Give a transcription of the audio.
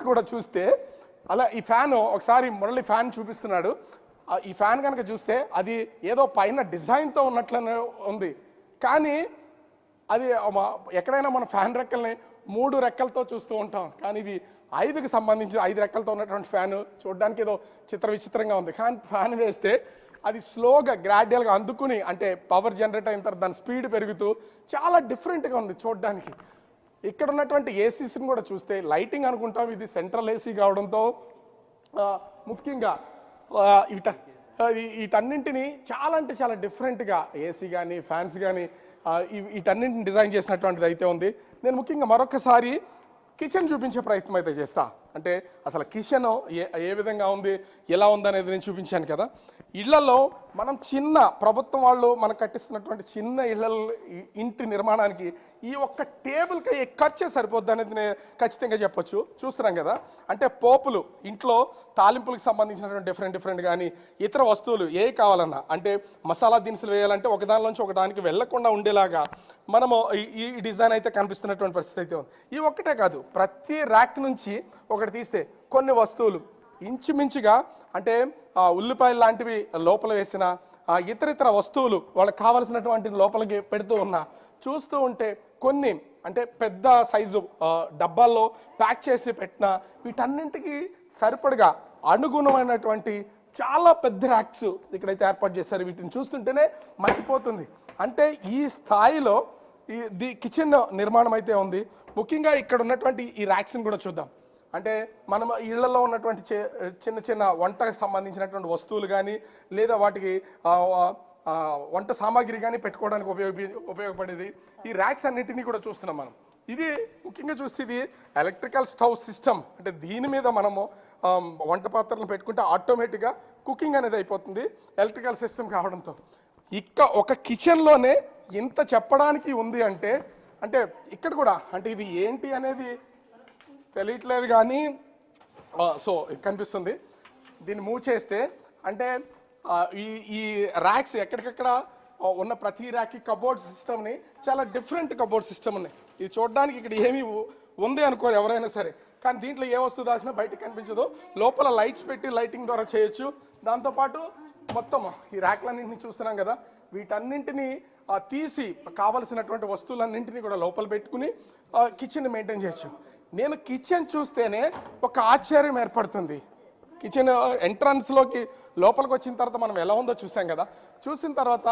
Fans కూడా చూస్తే అలా ఈ ఫ్యాన్ ఒకసారి మురళి ఫ్యాన్ చూపిస్తున్నాడు. ఈ ఫ్యాన్ కనుక చూస్తే అది ఏదో పైన డిజైన్తో ఉన్నట్లనే ఉంది. కానీ అది ఎక్కడైనా మన ఫ్యాన్ రెక్కల్ని 3 రెక్కలతో చూస్తూ ఉంటాం, కానీ ఇది 5కి సంబంధించి 5 రెక్కలతో ఉన్నటువంటి ఫ్యాన్ చూడడానికి ఏదో విచిత్రంగా ఉంది. కానీ ఫ్యాన్ వేస్తే అది స్లోగా గ్రాడ్యువల్గా అందుకుని, అంటే పవర్ జనరేట్ అయిన తర్వాత దాని స్పీడ్ పెరుగుతూ చాలా డిఫరెంట్గా ఉంది చూడడానికి. ఇక్కడ ఉన్నటువంటి ఏసీస్ని కూడా చూస్తే లైటింగ్ అనుకుంటాం, ఇది సెంట్రల్ ఏసీ కావడంతో ముఖ్యంగా వీటన్నింటినీ చాలా అంటే చాలా డిఫరెంట్గా ఏసీ కానీ ఫ్యాన్స్ కానీ వీటన్నింటిని డిజైన్ చేసినటువంటిది అయితే ఉంది. నేను ముఖ్యంగా మరొకసారి కిచెన్ చూపించే ప్రయత్నం అయితే చేస్తా. అంటే అసలు కిచెన్ ఏ విధంగా ఉంది, ఎలా ఉందనేది నేను చూపించాను కదా. ఇళ్లలో మనం ప్రభుత్వం వాళ్ళు మనకు కట్టిస్తున్నటువంటి చిన్న ఇంటి నిర్మాణానికి ఈ ఒక్క టేబుల్కి ఖర్చే సరిపోద్ది అనేది నేను ఖచ్చితంగా చెప్పొచ్చు. చూస్తున్నాం కదా, అంటే పోపులు ఇంట్లో తాలింపులకు సంబంధించినటువంటి డిఫరెంట్ కానీ ఇతర వస్తువులు ఏ కావాలన్నా, అంటే మసాలా దినుసులు వేయాలంటే ఒకదానిలోంచి ఒకదానికి వెళ్లకుండా ఉండేలాగా మనము ఈ డిజైన్ అయితే కనిపిస్తున్నటువంటి పరిస్థితి అయితే ఉంది. ఈ ఒక్కటే కాదు, ప్రతి ర్యాక్ నుంచి ఒకటి తీస్తే కొన్ని వస్తువులు ఇంచుమించుగా, అంటే ఉల్లిపాయలు లాంటివి లోపల వేసిన ఇతర వస్తువులు వాళ్ళకి కావలసినటువంటి లోపలికి పెడుతూ ఉన్నా చూస్తూ ఉంటే కొన్ని అంటే పెద్ద సైజు డబ్బాల్లో ప్యాక్ చేసి పెట్టిన వీటన్నింటికి సరిపడగా అనుగుణమైనటువంటి చాలా పెద్ద ర్యాక్స్ ఇక్కడైతే ఏర్పాటు చేశారు. వీటిని చూస్తుంటేనే మర్చిపోతుంది. అంటే ఈ స్థాయిలో ఈ కిచెన్ నిర్మాణం అయితే ఉంది. ముఖ్యంగా ఇక్కడ ఉన్నటువంటి ఈ ర్యాక్స్ని కూడా చూద్దాం. అంటే మనం ఇళ్లలో ఉన్నటువంటి చిన్న వంటకు సంబంధించినటువంటి వస్తువులు కానీ లేదా వాటికి వంట సామాగ్రి కానీ పెట్టుకోవడానికి ఉపయోగపడేది ఈ ర్యాక్స్ అన్నింటినీ కూడా చూస్తున్నాం మనం. ఇది ముఖ్యంగా చూస్తే ఇది ఎలక్ట్రికల్ స్టవ్ సిస్టమ్. అంటే దీని మీద మనము వంట పాత్రలను పెట్టుకుంటే ఆటోమేటిక్గా కుకింగ్ అనేది అయిపోతుంది ఎలక్ట్రికల్ సిస్టమ్ కావడంతో. ఒక కిచెన్లోనే ఇంత చెప్పడానికి ఉంది అంటే ఇక్కడ కూడా అంటే ఇది ఏంటి అనేది తెలియట్లేదు, కానీ సో కనిపిస్తుంది. దీన్ని మూవ్ చేస్తే అంటే ఈ ర్యాక్స్ ఎక్కడికక్కడ ఉన్న ప్రతి ర్యాక్కి కబోర్డ్ సిస్టమ్ని చాలా డిఫరెంట్ కబోర్డ్ సిస్టమ్ ఉన్నాయి. ఇది చూడడానికి ఇక్కడ ఏమీ ఉంది అనుకోరు ఎవరైనా సరే, కానీ దీంట్లో ఏ వస్తువు దాచినా బయటకు కనిపించదు. లోపల లైట్స్ పెట్టి లైటింగ్ ద్వారా చేయొచ్చు. దాంతోపాటు మొత్తం ఈ ర్యాక్లన్నింటినీ చూస్తున్నాం కదా, వీటన్నింటినీ తీసి కావలసినటువంటి వస్తువులన్నింటినీ కూడా లోపల పెట్టుకుని కిచెన్ మెయింటైన్ చేయొచ్చు. నేను కిచెన్ చూస్తేనే ఒక ఆశ్చర్యం ఏర్పడుతుంది. కిచెన్ ఎంట్రన్స్లోకి లోపలికి వచ్చిన తర్వాత మనం ఎలా ఉందో చూసాం కదా, చూసిన తర్వాత